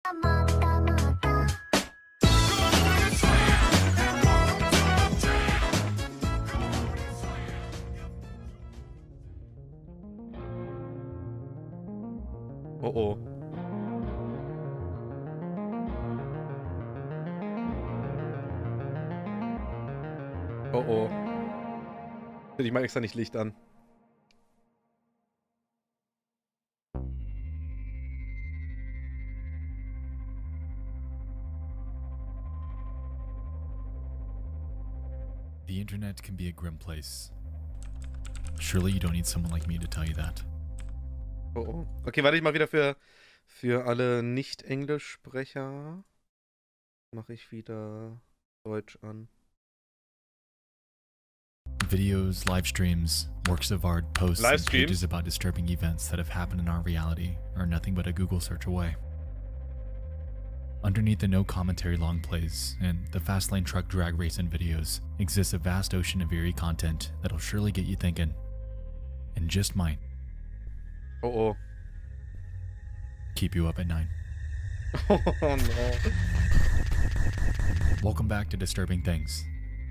Oh oh. Oh oh. Ich mach extra nicht Licht an. The internet can be a grim place. Surely you don't need someone like me to tell you that. Oh oh. Okay, warte ich mal wieder für alle Nicht-Englisch-Sprecher. Mache ich wieder Deutsch an. Videos, live streams, works of art, posts, and pages about disturbing events that have happened in our reality are nothing but a Google search away. Underneath the no commentary long plays and the fast lane truck drag racing videos exists a vast ocean of eerie content that'll surely get you thinking. And just might. Oh oh. Keep you up at night. Oh no. Welcome back to Disturbing Things,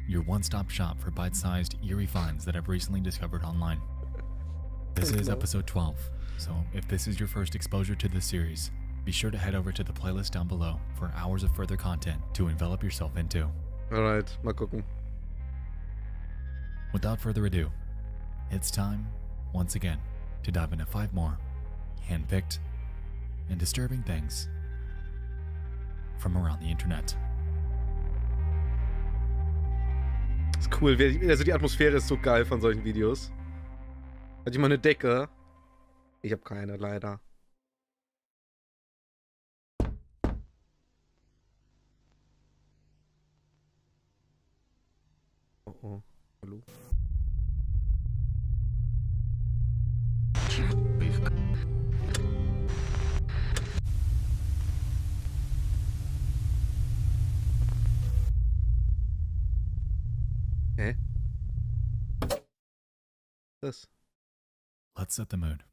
your one-stop shop for bite-sized, eerie finds that I've recently discovered online. This is episode 12, so if this is your first exposure to this series, be sure to head over to the playlist down below for hours of further content to envelop yourself into. Alright, mal gucken. Without further ado, it's time, once again, to dive into 5 more hand-picked and disturbing things from around the internet. Ist cool, also die Atmosphäre ist so geil von solchen Videos. Hatte ich mal eine Decke? Ich habe keine, leider. Oh oh, hallo? Hä? Das. Let's set the mood.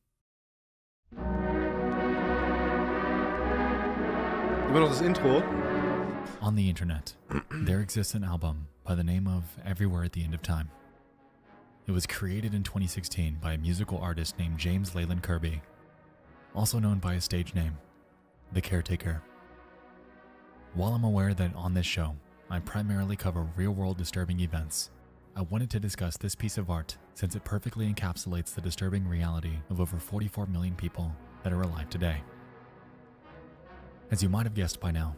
Immer noch das Intro. On the internet, there exists an album by the name of Everywhere at the End of Time. It was created in 2016 by a musical artist named James Leyland Kirby, also known by his stage name, The Caretaker. While I'm aware that on this show, I primarily cover real-world disturbing events, I wanted to discuss this piece of art since it perfectly encapsulates the disturbing reality of over 44 million people that are alive today. As you might have guessed by now,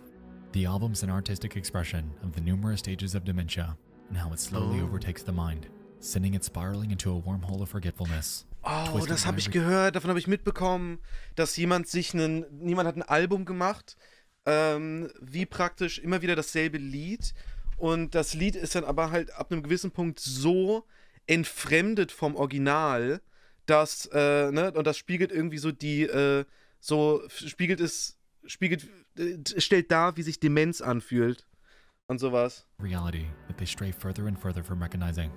the album's an artistic expression of the numerous stages of dementia and how it slowly overtakes the mind, sending it spiraling into a wormhole of forgetfulness. Oh, das habe ich gehört, davon habe ich mitbekommen, dass jemand hat ein Album gemacht, wie praktisch immer wieder dasselbe Lied. Und das Lied ist dann aber halt ab einem gewissen Punkt so entfremdet vom Original, dass, ne, und das spiegelt irgendwie so stellt dar, wie sich Demenz anfühlt. Und sowas. Reality that they stray further and further from recognizing.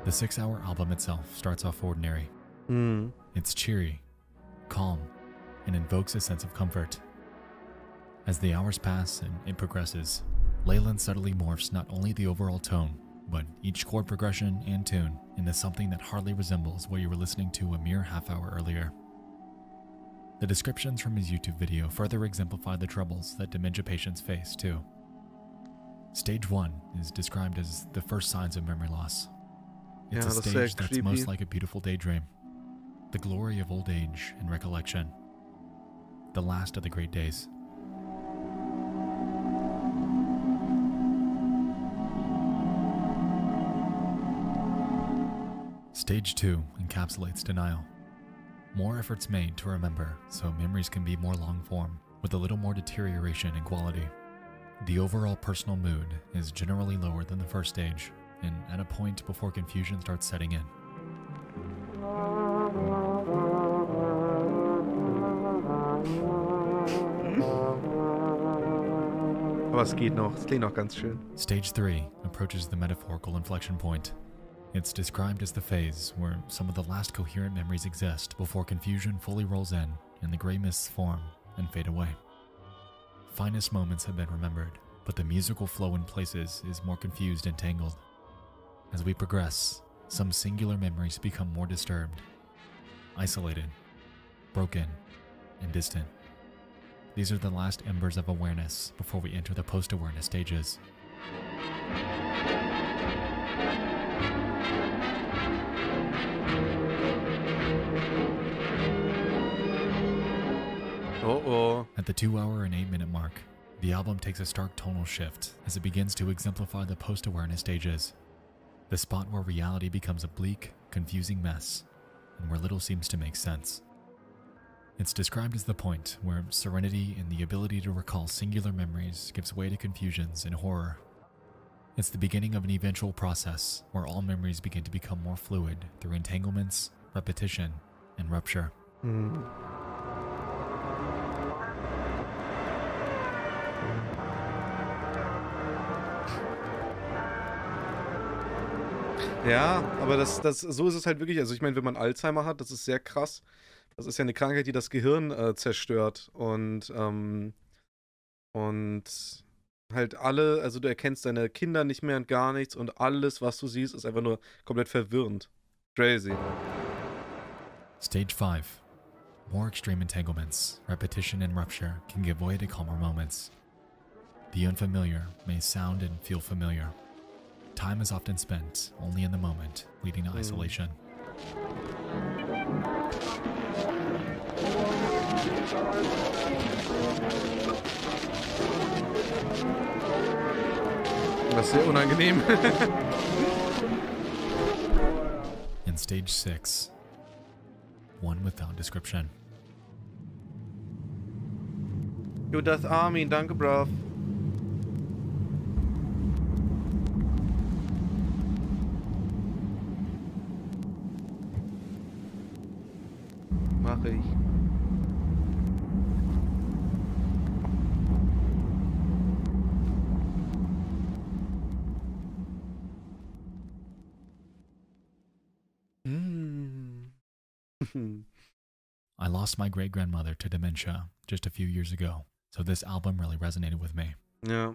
The 6-hour album itself starts off ordinary. It's cheery, calm, and invokes a sense of comfort. As the hours pass and it progresses, Leyland subtly morphs not only the overall tone, but each chord progression and tune into something that hardly resembles what you were listening to a mere half-hour earlier. The descriptions from his YouTube video further exemplify the troubles that dementia patients face too. Stage 1 is described as the first signs of memory loss. It's a stage that's most like a beautiful daydream. The glory of old age and recollection. The last of the great days. Stage 2 encapsulates denial. More efforts made to remember so memories can be more long form, with a little more deterioration in quality. The overall personal mood is generally lower than the first stage, and at a point before confusion starts setting in. Aber es geht noch, es klingt noch ganz schön. Stage 3 approaches the metaphorical inflection point. It's described as the phase where some of the last coherent memories exist before confusion fully rolls in and the gray mists form and fade away. Finest moments have been remembered, but the musical flow in places is more confused and tangled. As we progress, some singular memories become more disturbed, isolated, broken, and distant. These are the last embers of awareness before we enter the post-awareness stages. Uh-oh. At the 2-hour and 8-minute mark, the album takes a stark tonal shift as it begins to exemplify the post-awareness stages, the spot where reality becomes a bleak, confusing mess, and where little seems to make sense. It's described as the point where serenity and the ability to recall singular memories gives way to confusions and horror. It's the beginning of an eventual process where all memories begin to become more fluid through entanglements, repetition, and rupture. Ja, aber so ist es halt wirklich. Also ich meine, wenn man Alzheimer hat, das ist sehr krass. Das ist ja eine Krankheit, die das Gehirn zerstört. Und halt also du erkennst deine Kinder nicht mehr und gar nichts und alles, was du siehst, ist einfach nur komplett verwirrend. Crazy. Stage 5. More extreme entanglements, repetition and rupture can give way to calmer moments. The unfamiliar may sound and feel familiar. Time is often spent only in the moment, leading to isolation. Das ist sehr unangenehm. In stage 6, one without description. Jo, das Armin, danke, bruv. Mach ich. I lost my great-grandmother to dementia just a few years ago, so this album really resonated with me. Ja.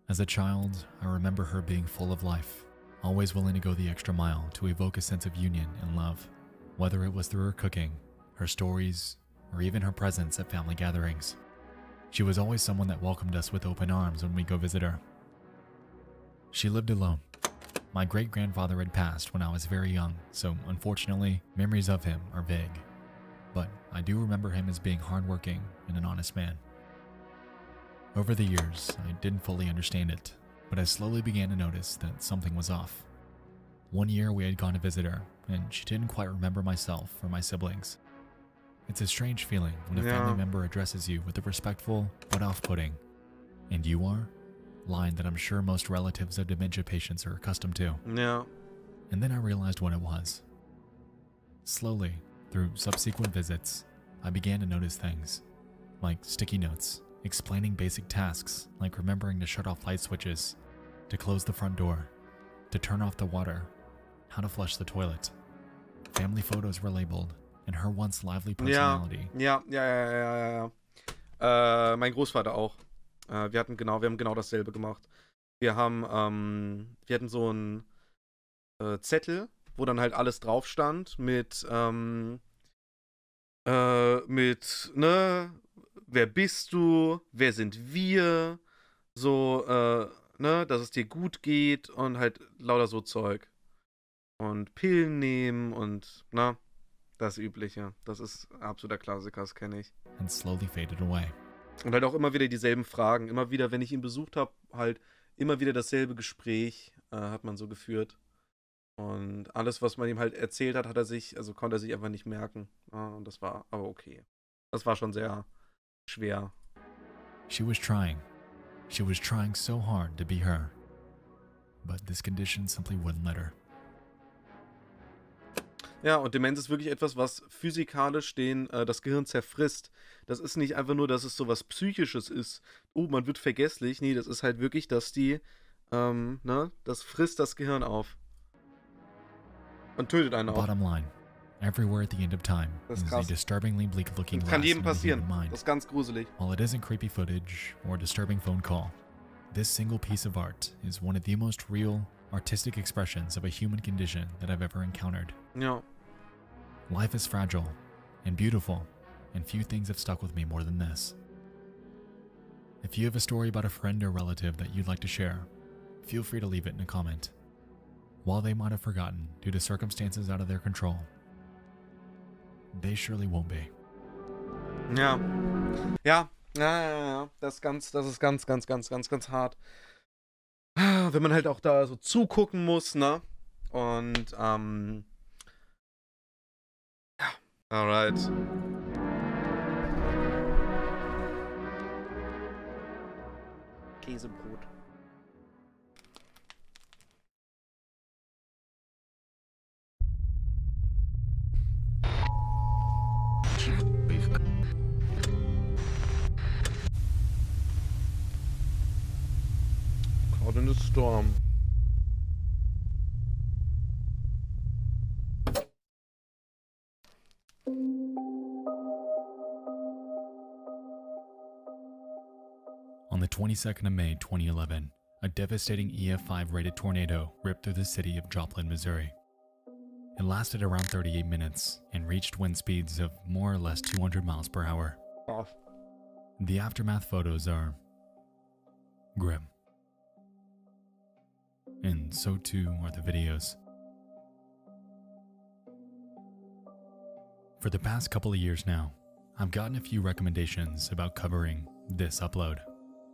As a child, I remember her being full of life, always willing to go the extra mile to evoke a sense of union and love, whether it was through her cooking, her stories, or even her presence at family gatherings. She was always someone that welcomed us with open arms when we go visit her. She lived alone. My great-grandfather had passed when I was very young, so unfortunately, memories of him are vague. But I do remember him as being hardworking and an honest man. Over the years, I didn't fully understand it, but I slowly began to notice that something was off. One year we had gone to visit her, and she didn't quite remember myself or my siblings. It's a strange feeling when a family member addresses you with a respectful but off-putting, "And you are?" line that I'm sure most relatives of dementia patients are accustomed to. Ja. And then I realized what it was. Slowly, through subsequent visits, I began to notice things, like sticky notes, explaining basic tasks like remembering to shut off light switches, to close the front door, to turn off the water, how to flush the toilet. Family photos were labeled, and her once lively personality. Ja. Mein Großvater auch. Wir haben genau dasselbe gemacht. Wir hatten so einen Zettel, wo dann halt alles drauf stand mit, ne, wer bist du, wer sind wir, so, ne, dass es dir gut geht und halt lauter so Zeug. Und Pillen nehmen und, na, das Übliche. Das ist absoluter Klassiker, das kenne ich. And slowly faded away. Und halt auch immer wieder dieselben Fragen. Immer wieder, wenn ich ihn besucht habe, halt immer wieder dasselbe Gespräch hat man so geführt. Und alles, was man ihm halt erzählt hat, konnte er sich einfach nicht merken. Ja, und das war aber okay. Das war schon sehr schwer. She was trying. She was trying so hard to be her. But this condition simply wouldn't let her. Ja, und Demenz ist wirklich etwas, was physikalisch das Gehirn zerfrisst. Das ist nicht einfach nur, dass es sowas Psychisches ist. Oh, man wird vergesslich. Nee, das ist halt wirklich, dass das frisst das Gehirn auf. Und tötet einen auch. Bottom line, everywhere at the end of time Das ist is a krass. disturbingly bleak-looking Das glass kann jedem in the passieren. human mind. Das ist ganz gruselig. While it isn't creepy footage or a disturbing phone call, this single piece of art is one of the most real, artistic expressions of a human condition that I've ever encountered. Ja. Life is fragile and beautiful, and few things have stuck with me more than this. If you have a story about a friend or relative that you'd like to share, feel free to leave it in a comment. While they might have forgotten due to circumstances out of their control, they surely won't be. Ja. Ja. Ja. Das ist ganz hart. Wenn man halt auch da so zugucken muss, ne? Und, ja. Alright. Käsebrot. Caught in a storm. On the 22nd of May 2011, a devastating EF5 rated tornado ripped through the city of Joplin, Missouri. It lasted around 38 minutes and reached wind speeds of more or less 200 miles per hour. Off. The aftermath photos are grim. And so too are the videos. For the past couple of years now, I've gotten a few recommendations about covering this upload.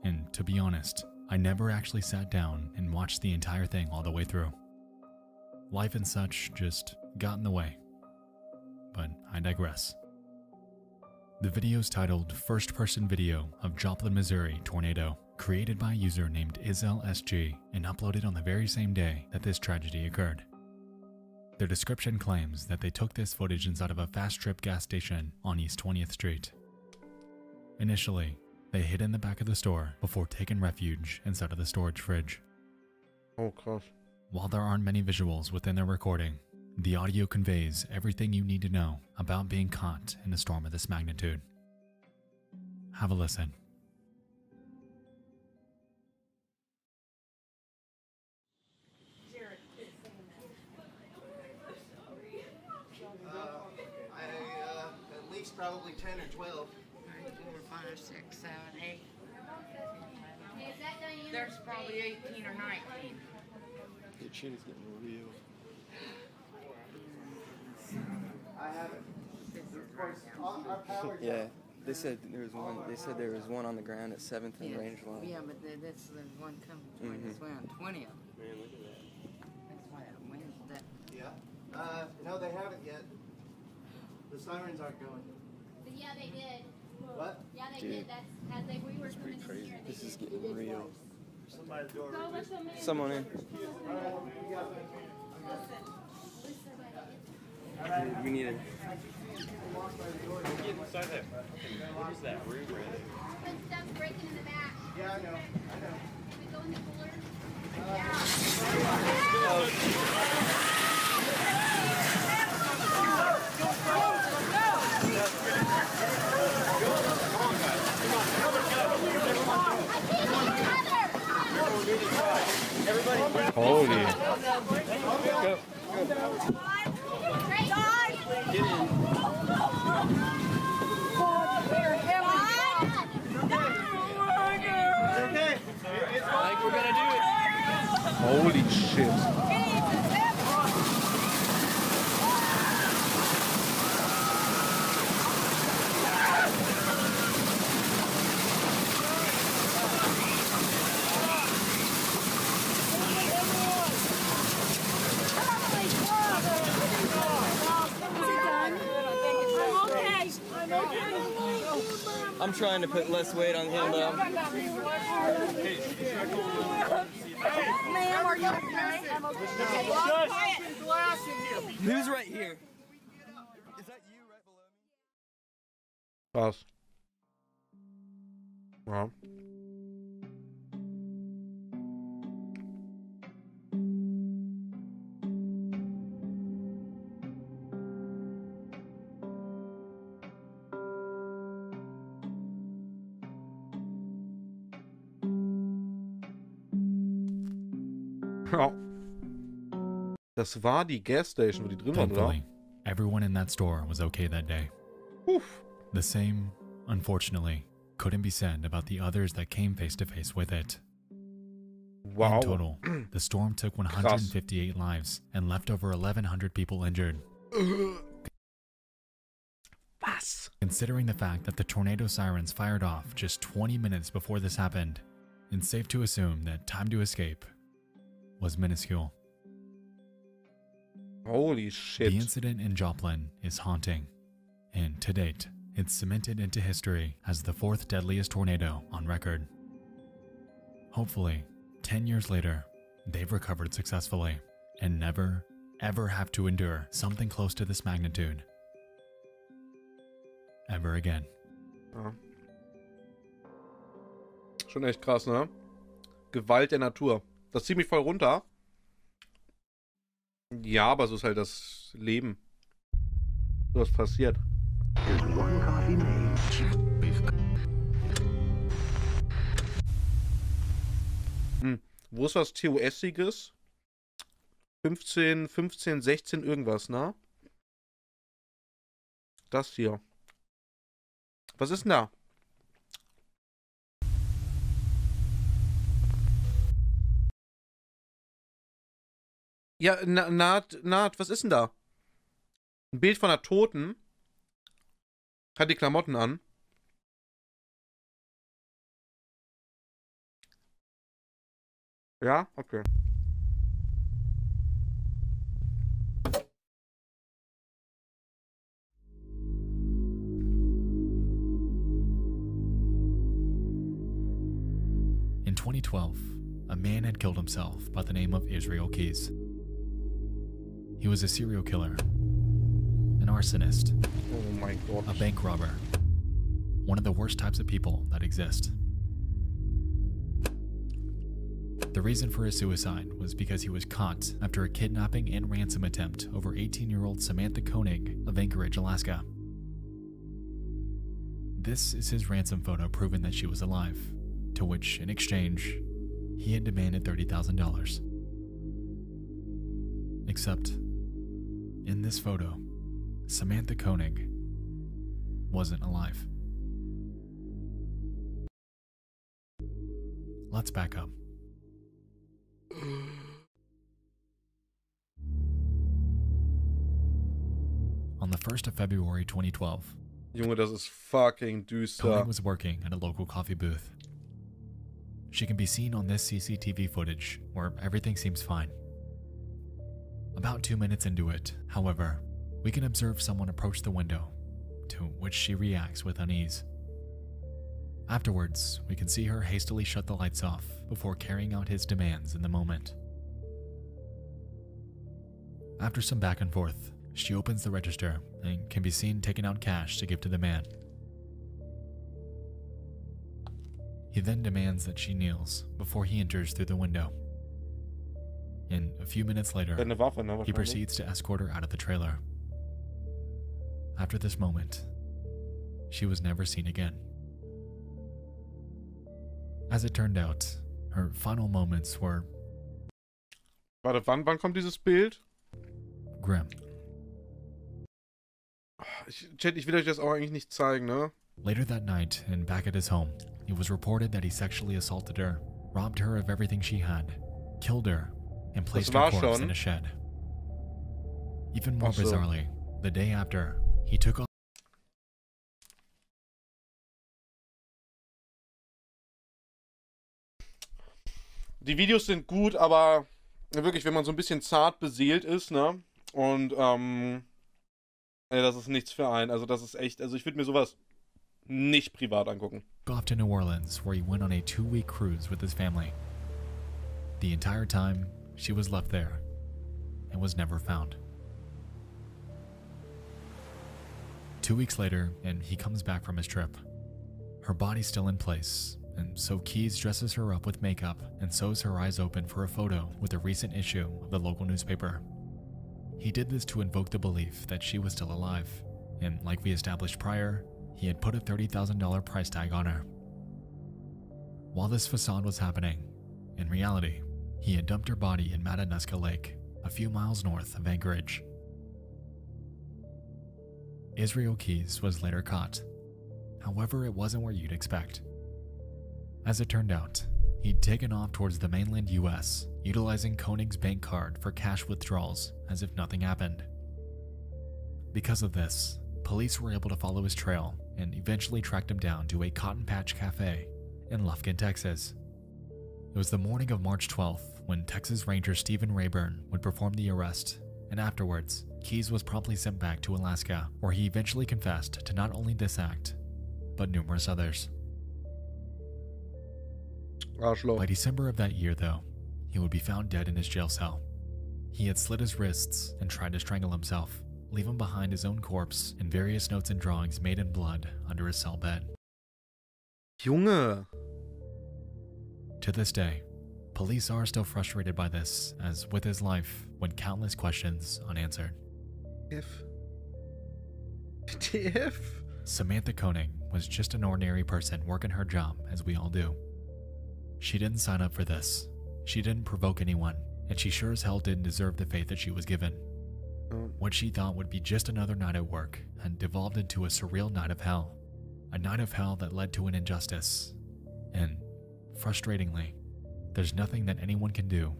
And to be honest, I never actually sat down and watched the entire thing all the way through. Life and such just got in the way. But I digress. The video is titled First Person Video of Joplin, Missouri Tornado, created by a user named IzelSG and uploaded on the very same day that this tragedy occurred. Their description claims that they took this footage inside of a Fast Trip gas station on East 20th Street. Initially, they hid in the back of the store before taking refuge inside of the storage fridge. Oh, krass. While there aren't many visuals within their recording, the audio conveys everything you need to know about being caught in a storm of this magnitude. Have a listen. At least probably 10 or 12. 4, 5, 6, 7, 8. There's probably 18 or 19. The shit is getting real. I haven't. Our power. Yeah, they said there was one. They said there was one on the ground at 7th and Range Line. Yeah, but that's the one coming between us. We're on 20 of them. Man, look at that. That's why it wins that. Yeah. No, they haven't yet. The sirens aren't going. Yeah, they did. What? Yeah, they Dude, did. That's as they we were It's pretty coming in crazy. here. This is getting real. Somebody's door. Go let them in. Someone in. We need a. Get inside that. What is that room, really? When stuff's breaking in the back. Yeah, I know. Can we go in the cooler? Holy. Go. Get in. Okay. Like we're gonna do it. Holy shit. I'm trying to put less weight on him though. Ma'am, are you okay? Who's right here? Is that you right below me? Krass. Ja. Ja. Das war die Gasstation, wo die drin waren, oder? Thankfully, everyone in that store was okay that day. Uff. The same, unfortunately, couldn't be said about the others that came face to face with it. Wow. In total, the storm took 158 lives and left over 1,100 people injured. Was? Considering the fact that the tornado sirens fired off just 20 minutes before this happened, it's safe to assume that time to escape was minuscule. Holy shit. The incident in Joplin is haunting, and to date, it's cemented into history as the 4th deadliest tornado on record. Hopefully, 10 years later, they've recovered successfully and never, ever have to endure something close to this magnitude ever again. Ja. Schon echt krass, ne? Gewalt der Natur. Das zieht mich voll runter. Ja, aber so ist halt das Leben. So was passiert. Wo ist was TOS-iges? 15, 16 irgendwas, ne? Das hier. Was ist denn da? Ja, Naht, was ist denn da? Ein Bild von einer Toten. Hat die Klamotten an. Ja, okay. In 2012, a man had killed himself by the name of Israel Keys. He was a serial killer, an arsonist, Oh my God. a bank robber, one of the worst types of people that exist. The reason for his suicide was because he was caught after a kidnapping and ransom attempt over 18-year-old Samantha Koenig of Anchorage, Alaska. This is his ransom photo proving that she was alive, to which, in exchange, he had demanded $30,000. Except, in this photo, Samantha Koenig wasn't alive. Let's back up. On the 1st of February 2012, Junge, das ist fucking düster. Koenig was working at a local coffee booth. She can be seen on this CCTV footage where everything seems fine. About 2 minutes into it, however, we can observe someone approach the window, to which she reacts with unease. Afterwards, we can see her hastily shut the lights off before carrying out his demands in the moment. After some back and forth, she opens the register and can be seen taking out cash to give to the man. He then demands that she kneels before he enters through the window. And a few minutes later, Eine Waffe, ne, he wahrscheinlich. proceeds to escort her out of the trailer. After this moment, she was never seen again. As it turned out, her final moments were Warte, wann kommt dieses Bild? grim. Chat, ich will euch das auch eigentlich nicht zeigen, ne? Later that night, and back at his home, it was reported that he sexually assaulted her, robbed her of everything she had, killed her, and placed her war corpse schon. in a shed. Even more Ach so. bizarrely, the day after, he took off. Die Videos sind gut, aber wirklich, wenn man so ein bisschen zart beseelt ist, ne? Und, ey, das ist nichts für einen. Also das ist echt, also ich würde mir sowas nicht privat angucken. Off to New Orleans, where he went on a 2-week cruise with his family. The entire time, she was left there and was never found. 2 weeks later, and he comes back from his trip. Her body's still in place, and so Keys dresses her up with makeup and sews her eyes open for a photo with a recent issue of the local newspaper. He did this to invoke the belief that she was still alive, and like we established prior, he had put a $30,000 price tag on her. While this facade was happening, in reality, He had dumped her body in Matanuska Lake, a few miles north of Anchorage. Israel Keys was later caught. However, it wasn't where you'd expect. As it turned out, he'd taken off towards the mainland US, utilizing Koenig's bank card for cash withdrawals as if nothing happened. Because of this, police were able to follow his trail and eventually tracked him down to a Cotton Patch Cafe in Lufkin, Texas. It was the morning of March 12th when Texas Ranger Stephen Rayburn would perform the arrest, and afterwards, Keys was promptly sent back to Alaska, where he eventually confessed to not only this act, but numerous others. By December of that year, though, he would be found dead in his jail cell. He had slit his wrists and tried to strangle himself, leaving behind his own corpse and various notes and drawings made in blood under his cell bed. Junge! To this day, police are still frustrated by this, as with his life went countless questions unanswered. If? Samantha Koenig was just an ordinary person working her job, as we all do. She didn't sign up for this. She didn't provoke anyone, and she sure as hell didn't deserve the fate that she was given. What she thought would be just another night at work had devolved into a surreal night of hell. A night of hell that led to an injustice. And, frustratingly, there's nothing that anyone can do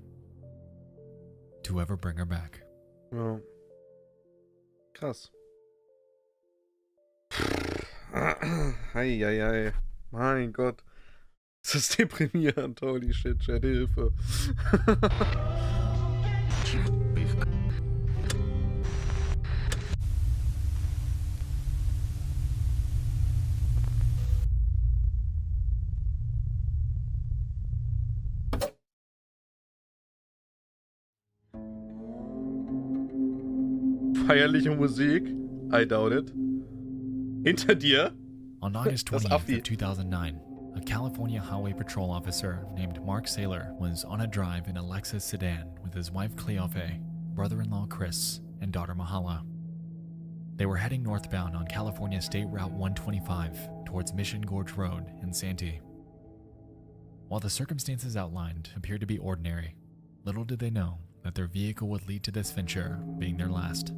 to ever bring her back. Ja. Krass. Eieiei. Mein Gott. Das ist deprimierend. Holy shit, Chat, Hilfe. Feierliche Musik? I doubt it. Hinter dir? On August 20th of 2009, a California Highway Patrol officer named Mark Saylor was on a drive in a Lexus sedan with his wife Cleofe, brother-in-law Chris, and daughter Mahala. They were heading northbound on California State Route 125 towards Mission Gorge Road in Santee. While the circumstances outlined appeared to be ordinary, little did they know that their vehicle would lead to this venture being their last.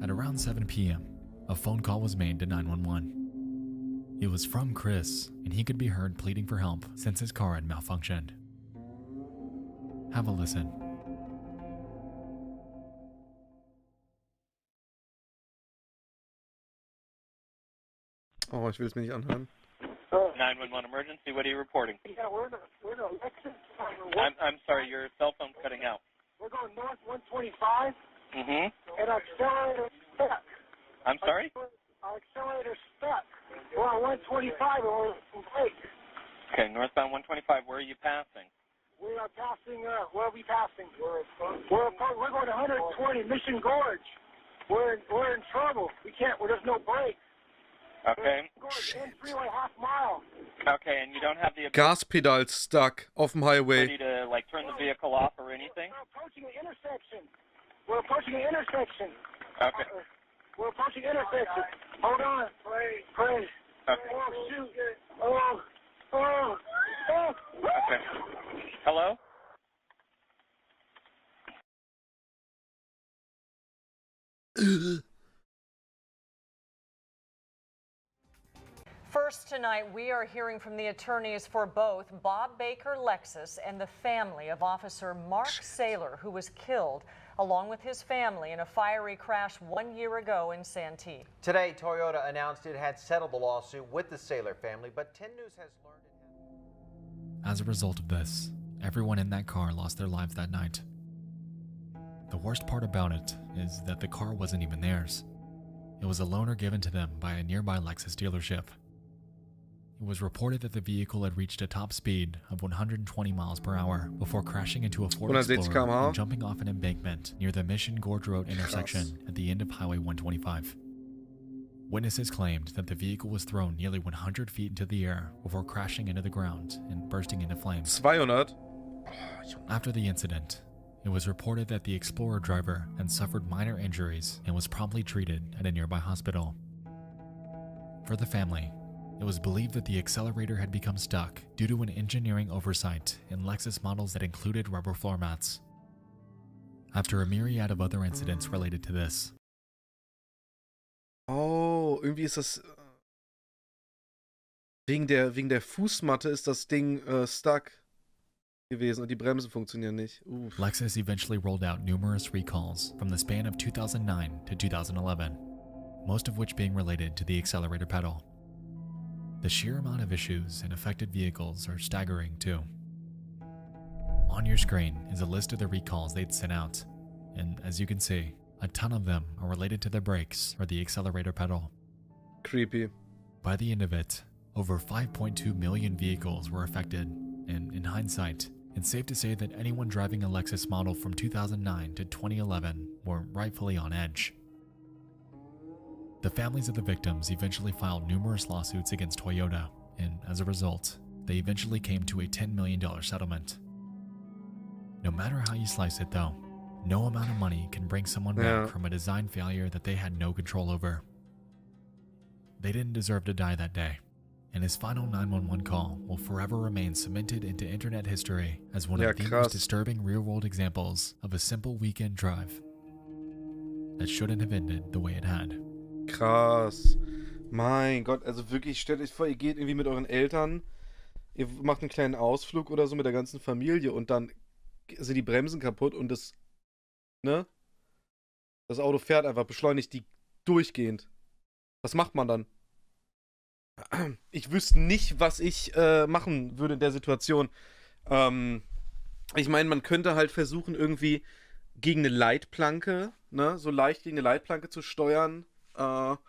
At around 7 p.m., a phone call was made to 911. It was from Chris, and he could be heard pleading for help since his car had malfunctioned. Have a listen. Oh, ich will es mir nicht anhören. 911 emergency, what are you reporting? Yeah, we're in a Lexus. I'm sorry, your cell phone's cutting out. We're going north 125, Mm-hmm. and our accelerator stuck. I'm sorry? Our accelerator's stuck. We're on 125 and we're in break. Okay, northbound 125, where are you passing? We are passing, where are we passing? We're going 120, Mission Gorge. We're in trouble. We can't, there's no break. Okay. In freeway half mile. Okay, and you don't have the Gaspedal stuck auf dem Highway. ability to, like, turn the vehicle off or anything? We're approaching an intersection. We're approaching an intersection. Okay. We're approaching an intersection. Hold on. Pray. Okay. Oh, shoot. Oh. Okay. Hello? First tonight, we are hearing from the attorneys for both Bob Baker Lexus and the family of Officer Mark Saylor, who was killed along with his family in a fiery crash 1 year ago in Santee. Today, Toyota announced it had settled the lawsuit with the Saylor family, but 10 News has learned it As a result of this, everyone in that car lost their lives that night. The worst part about it is that the car wasn't even theirs. It was a loaner given to them by a nearby Lexus dealership. It was reported that the vehicle had reached a top speed of 120 miles per hour before crashing into a Ford Explorer and jumping off an embankment near the Mission Gorge Road intersection at the end of Highway 125. Witnesses claimed that the vehicle was thrown nearly 100 feet into the air before crashing into the ground and bursting into flames. 200? After the incident, it was reported that the Explorer driver had suffered minor injuries and was promptly treated at a nearby hospital. For the family, it was believed that the accelerator had become stuck due to an engineering oversight in Lexus models that included rubber floor mats. After a myriad of other incidents related to this. Oh, irgendwie ist das... Wegen der Fußmatte ist das Ding stuck gewesen und die Bremsen funktionieren nicht. Uff. Lexus eventually rolled out numerous recalls from the span of 2009 to 2011, most of which being related to the accelerator pedal. The sheer amount of issues in affected vehicles are staggering too. On your screen is a list of the recalls they'd sent out, and as you can see, a ton of them are related to the brakes or the accelerator pedal. Creepy. By the end of it, over 5.2 million vehicles were affected, and in hindsight, it's safe to say that anyone driving a Lexus model from 2009 to 2011 were rightfully on edge. The families of the victims eventually filed numerous lawsuits against Toyota, and as a result, they eventually came to a $10 million settlement. No matter how you slice it though, no amount of money can bring someone back from a design failure that they had no control over. They didn't deserve to die that day, and his final 911 call will forever remain cemented into internet history as one of the most disturbing real-world examples of a simple weekend drive that shouldn't have ended the way it had. Krass. Mein Gott, also wirklich, stellt euch vor, ihr geht irgendwie mit euren Eltern, ihr macht einen kleinen Ausflug oder so mit der ganzen Familie und dann sind die Bremsen kaputt und das Auto fährt einfach, beschleunigt die durchgehend. Was macht man dann? Ich wüsste nicht, was ich machen würde in der Situation. Ich meine, man könnte halt versuchen, irgendwie gegen eine Leitplanke, so leicht gegen eine Leitplanke zu steuern, um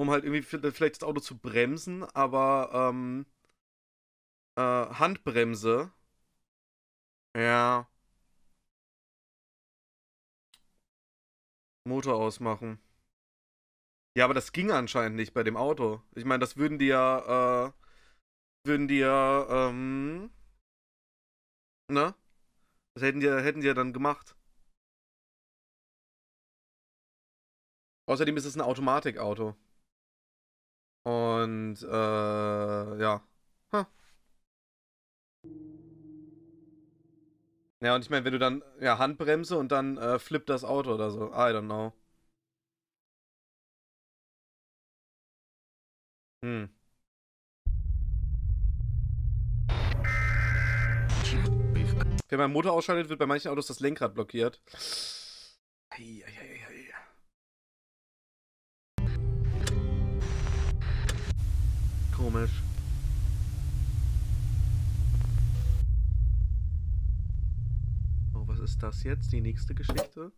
halt irgendwie vielleicht das Auto zu bremsen, aber Handbremse, ja, Motor ausmachen. Ja, aber das ging anscheinend nicht bei dem Auto. Ich meine, das würden die ja, Das hätten die ja dann gemacht. Außerdem ist es ein Automatikauto. Und, ja. Ja, und ich meine, wenn du dann, Handbremse und dann flippt das Auto oder so. I don't know. Wenn man Motor ausschaltet, wird bei manchen Autos das Lenkrad blockiert. Komisch. Oh, was ist das jetzt? Die nächste Geschichte?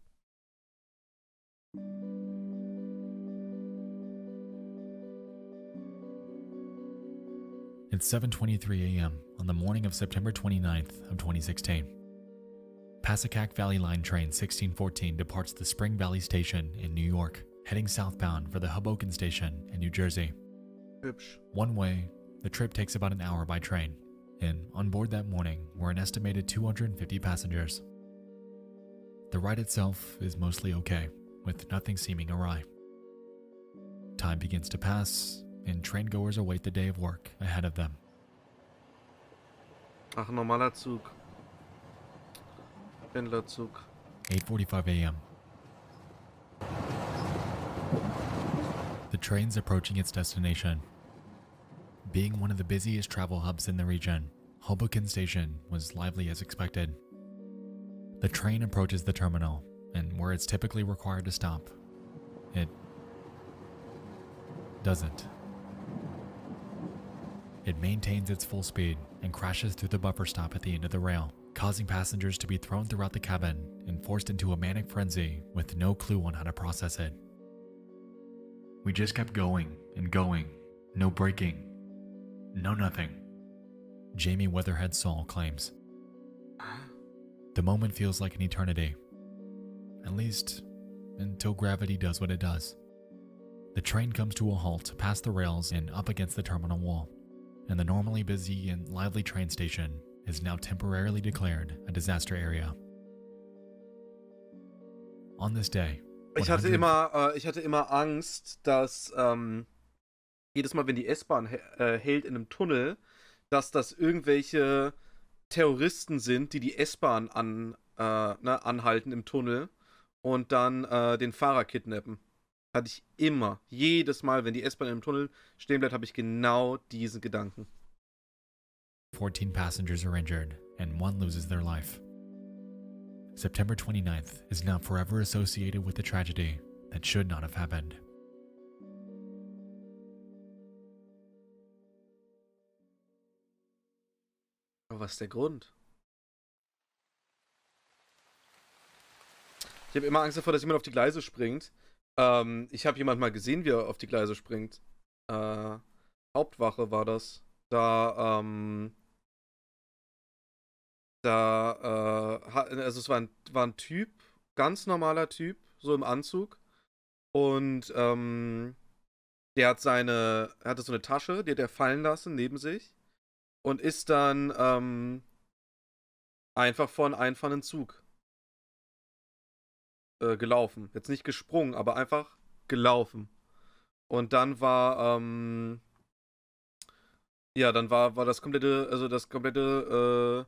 It's 7:23 a.m. on the morning of September 29th of 2016. Passacack Valley Line Train 1614 departs the Spring Valley Station in New York, heading southbound for the Hoboken Station in New Jersey. Hübsch. One way, the trip takes about an hour by train, and on board that morning were an estimated 250 passengers. The ride itself is mostly okay, with nothing seeming awry. Time begins to pass, and train goers await the day of work ahead of them. Ach, normaler Zug. Pendlerzug. 8:45 a.m. The train's approaching its destination. Being one of the busiest travel hubs in the region, Hoboken Station was lively as expected. The train approaches the terminal, and where it's typically required to stop, it doesn't. It maintains its full speed and crashes through the buffer stop at the end of the rail, causing passengers to be thrown throughout the cabin and forced into a manic frenzy with no clue on how to process it. We just kept going and going, no braking, no nothing, Jamie Weatherhead Saul claims. The moment feels like an eternity, at least until gravity does what it does. The train comes to a halt past the rails and up against the terminal wall, and the normally busy and lively train station is now temporarily declared a disaster area. On this day, ich hatte immer Angst, dass jedes Mal, wenn die S-Bahn hält in einem Tunnel, dass das irgendwelche Terroristen sind, die S-Bahn anhalten im Tunnel und dann den Fahrer kidnappen. Hatte ich immer. Jedes Mal, wenn die S-Bahn im Tunnel stehen bleibt, habe ich genau diesen Gedanken. 14 passengers are injured and one loses their life. September 29th is now forever associated with a tragedy that should not have happened. Aber was ist der Grund? Ich habe immer Angst davor, dass jemand auf die Gleise springt. Ich habe jemand mal gesehen, wie er auf die Gleise springt. Hauptwache war das. Also es war ein Typ, ganz normaler Typ, so im Anzug. Und der hatte so eine Tasche, die hat er fallen lassen neben sich. Und ist dann einfach vor einen einfahrenden Zug gelaufen. Jetzt nicht gesprungen, aber einfach gelaufen. Und dann war das komplette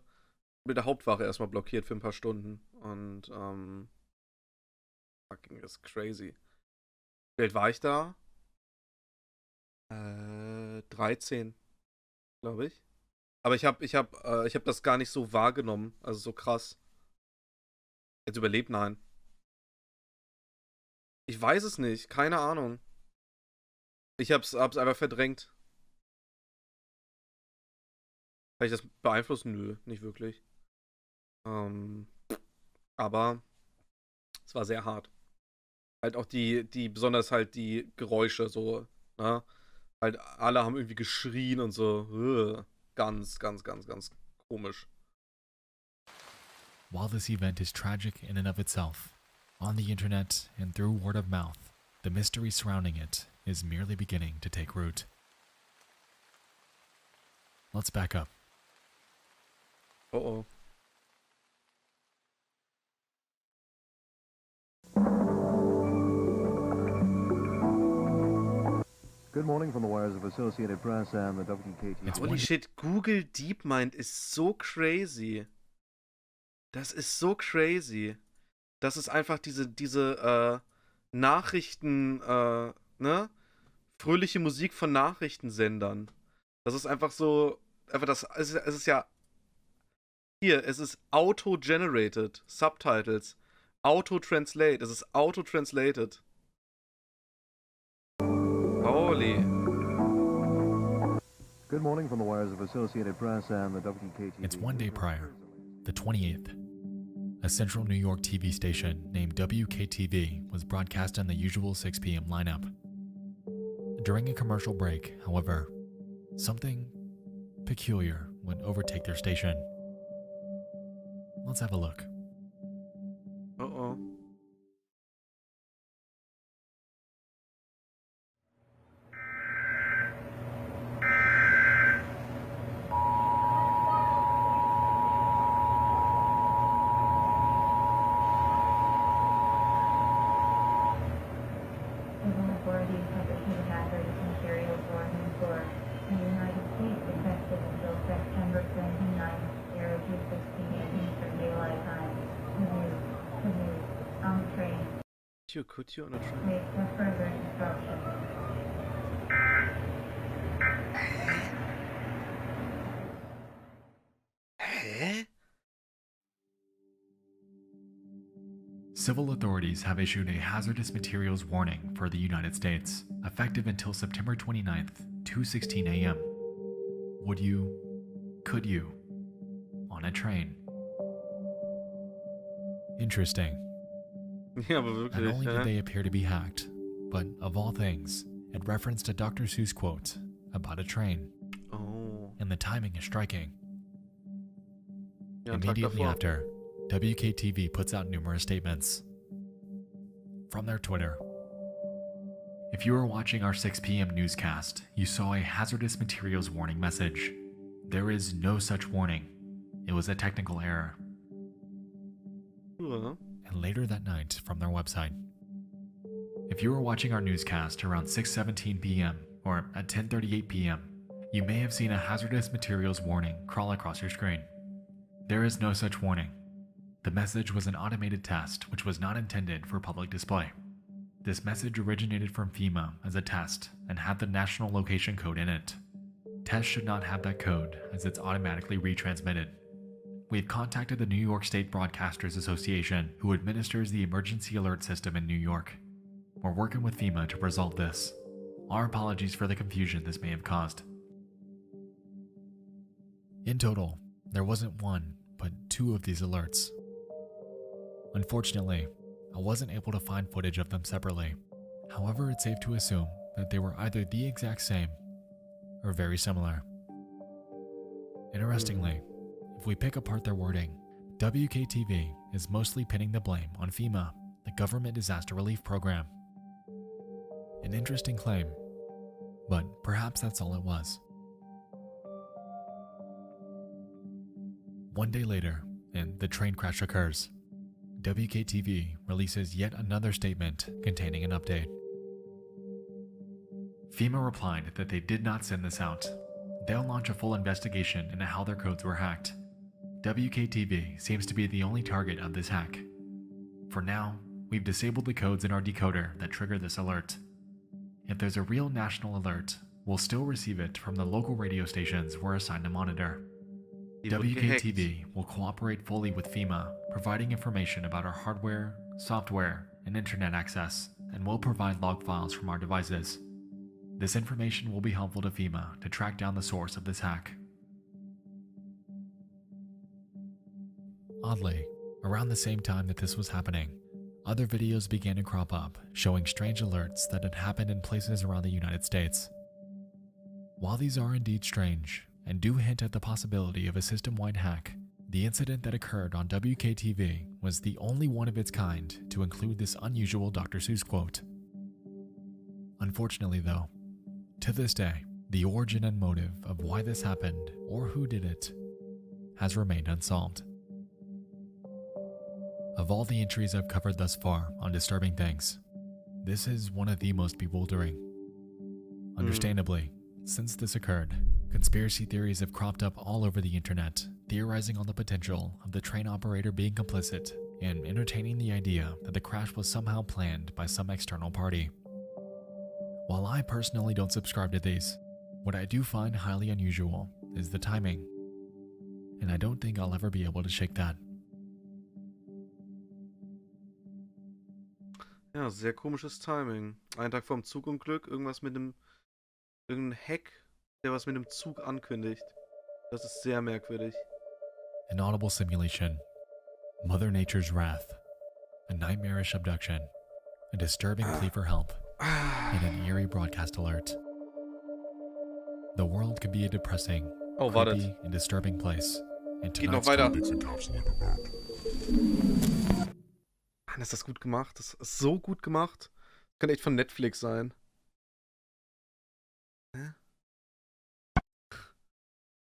Hauptwache erstmal blockiert für ein paar Stunden. Und fucking, das ist crazy. Wie alt war ich da? 13, glaube ich. Aber ich hab das gar nicht so wahrgenommen. Also so krass. Jetzt überlebt, nein. Ich weiß es nicht. Keine Ahnung. Ich hab's einfach verdrängt. Kann ich das beeinflussen? Nö, nicht wirklich. Aber es war sehr hart. Halt auch besonders halt die Geräusche so, ne? Halt alle haben irgendwie geschrien und so. Ganz, ganz, ganz, ganz komisch. While this event is tragic in and of itself, on the internet and through word of mouth, the mystery surrounding it is merely beginning to take root. Let's back up. Oh. Good morning from the wires of Associated Press and the WKTV. Holy shit, Google DeepMind ist so crazy. Das ist so crazy. Das ist einfach diese Nachrichten, ne? Fröhliche Musik von Nachrichtensendern. Das ist einfach so, es ist ja, hier, es ist auto-generated, Subtitles, auto-translate, es ist auto-translated. Holy. Good morning from the wires of Associated Press and the WKTV. It's one day prior, the 28th. A central New York TV station named WKTV was broadcast on the usual 6 p.m. lineup. During a commercial break, however, something peculiar would overtake their station. Let's have a look. Uh-oh. Could you on a train? Wait for further instructions. Hä? Civil authorities have issued a hazardous materials warning for the United States, effective until September 29th, 2:16 a.m. Could you, on a train? Interesting. Ja, aber wirklich. Not only did they appear to be hacked, but of all things, it referenced a Dr. Seuss quote about a train. Oh. And the timing is striking. Ja, Immediately after, WKTV puts out numerous statements. From their Twitter. If you are watching our 6 p.m. newscast, you saw a hazardous materials warning message. There is no such warning. It was a technical error. And later that night, from their website. If you were watching our newscast around 6:17 p.m., or at 10:38 p.m., you may have seen a hazardous materials warning crawl across your screen. There is no such warning. The message was an automated test which was not intended for public display. This message originated from FEMA as a test and had the national location code in it. Tests should not have that code as it's automatically retransmitted. We've contacted the New York State Broadcasters Association, who administers the emergency alert system in New York. We're working with FEMA to resolve this. Our apologies for the confusion this may have caused. In total, there wasn't one, but 2 of these alerts. Unfortunately, I wasn't able to find footage of them separately. However, it's safe to assume that they were either the exact same or very similar. Interestingly, if we pick apart their wording, WKTV is mostly pinning the blame on FEMA, the Government Disaster Relief Program. An interesting claim, but perhaps that's all it was. One day later, and the train crash occurs, WKTV releases yet another statement containing an update. FEMA replied that they did not send this out. They'll launch a full investigation into how their codes were hacked. WKTV seems to be the only target of this hack. For now, we've disabled the codes in our decoder that trigger this alert. If there's a real national alert, we'll still receive it from the local radio stations we're assigned to monitor. WKTV will cooperate fully with FEMA, providing information about our hardware, software, and internet access, and will provide log files from our devices. This information will be helpful to FEMA to track down the source of this hack. Oddly, around the same time that this was happening, other videos began to crop up showing strange alerts that had happened in places around the United States. While these are indeed strange, and do hint at the possibility of a system-wide hack, the incident that occurred on WKTV was the only one of its kind to include this unusual Dr. Seuss quote. Unfortunately though, to this day, the origin and motive of why this happened or who did it has remained unsolved. Of all the entries I've covered thus far on disturbing things, this is one of the most bewildering. Understandably, since this occurred, conspiracy theories have cropped up all over the internet, theorizing on the potential of the train operator being complicit and entertaining the idea that the crash was somehow planned by some external party. While I personally don't subscribe to these, what I do find highly unusual is the timing, and I don't think I'll ever be able to shake that. Ja, sehr komisches Timing. Einen Tag vorm Zugunglück, irgendwas mit einem irgendein Hack, der was mit dem Zug ankündigt. Das ist sehr merkwürdig. An audible simulation, Mother Nature's wrath, a nightmarish abduction, a disturbing plea for help, and an eerie broadcast alert. The world can be a depressing, creepy, and disturbing place. And geht noch weiter. Mann, ist das gut gemacht. Das ist so gut gemacht. Das könnte echt von Netflix sein. Hä?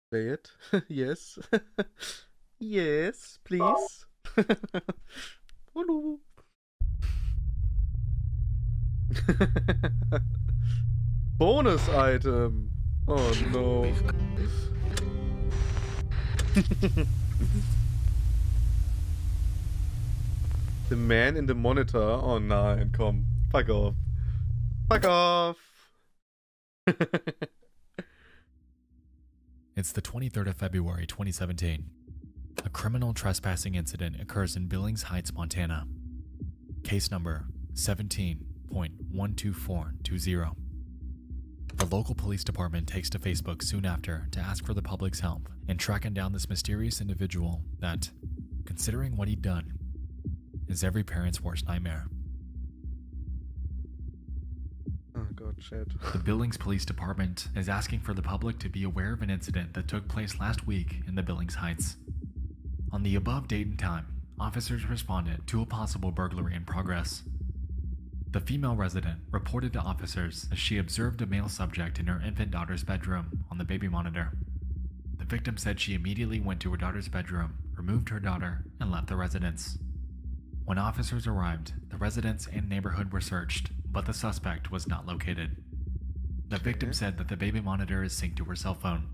Play it? Yes. Yes, please. Hallo. Bonus-Item. Oh no. The man in the monitor. Oh nein, komm. Fuck off. Fuck off. It's the 23rd of February 2017. A criminal trespassing incident occurs in Billings Heights, Montana. Case number 17.12420. The local police department takes to Facebook soon after to ask for the public's help in tracking down this mysterious individual that, considering what he'd done, is every parent's worst nightmare. Oh god, shit. The Billings Police Department is asking for the public to be aware of an incident that took place last week in the Billings Heights. On the above date and time, officers responded to a possible burglary in progress. The female resident reported to officers that she observed a male subject in her infant daughter's bedroom on the baby monitor. The victim said she immediately went to her daughter's bedroom, removed her daughter, and left the residence. When officers arrived, the residence and neighborhood were searched, but the suspect was not located. The victim said that the baby monitor is synced to her cell phone.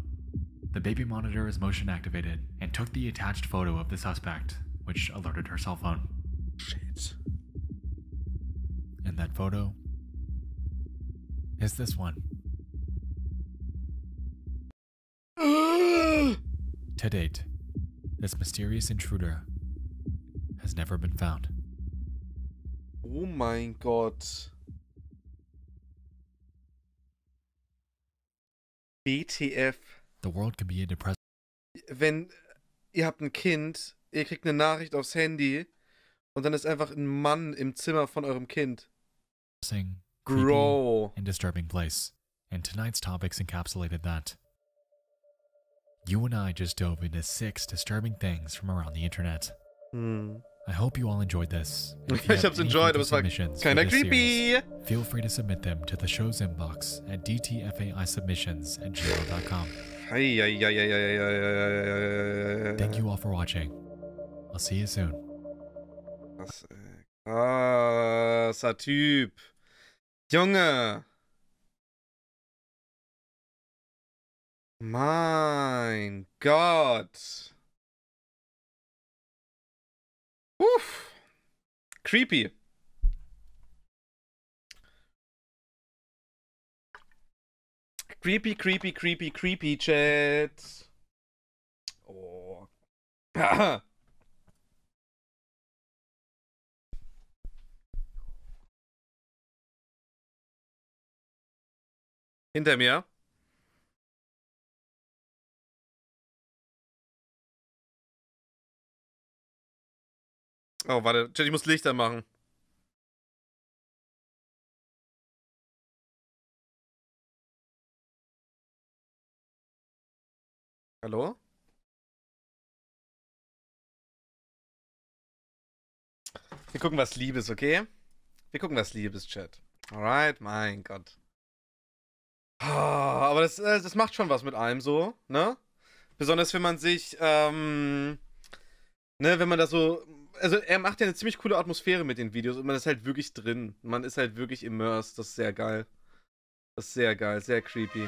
The baby monitor is motion activated and took the attached photo of the suspect, which alerted her cell phone. Shit. And that photo is this one. To date, this mysterious intruder has never been found. Oh mein Gott. WTF. The world can be a depressing. Wenn ihr habt ein Kind, ihr kriegt eine Nachricht aufs Handy und dann ist einfach ein Mann im Zimmer von eurem Kind. Bro. And disturbing place. And tonight's topics encapsulated that. You and I just dove into 6 disturbing things from around the internet. I hope you all enjoyed this. Ich hab's enjoyed, aber es war kinda creepy. Series, feel free to submit them to the show's inbox at dtfaisubmissions@gmail.com. Thank you all for watching. I'll see you soon. Krasser Typ. Junge. Mein Gott. Uff. Creepy. Creepy, Chat. Oh. Hinter mir. Oh, warte. Chat, ich muss Lichter machen. Hallo? Wir gucken, was Liebe ist, okay? Wir gucken, was Liebe ist, Chat. Alright, mein Gott. Aber das macht schon was mit einem so, ne? Besonders wenn man sich, ne, wenn man da so, also er macht ja eine ziemlich coole Atmosphäre mit den Videos und man ist halt wirklich drin. Man ist halt wirklich immersed. Das ist sehr geil. Das ist sehr geil, sehr creepy.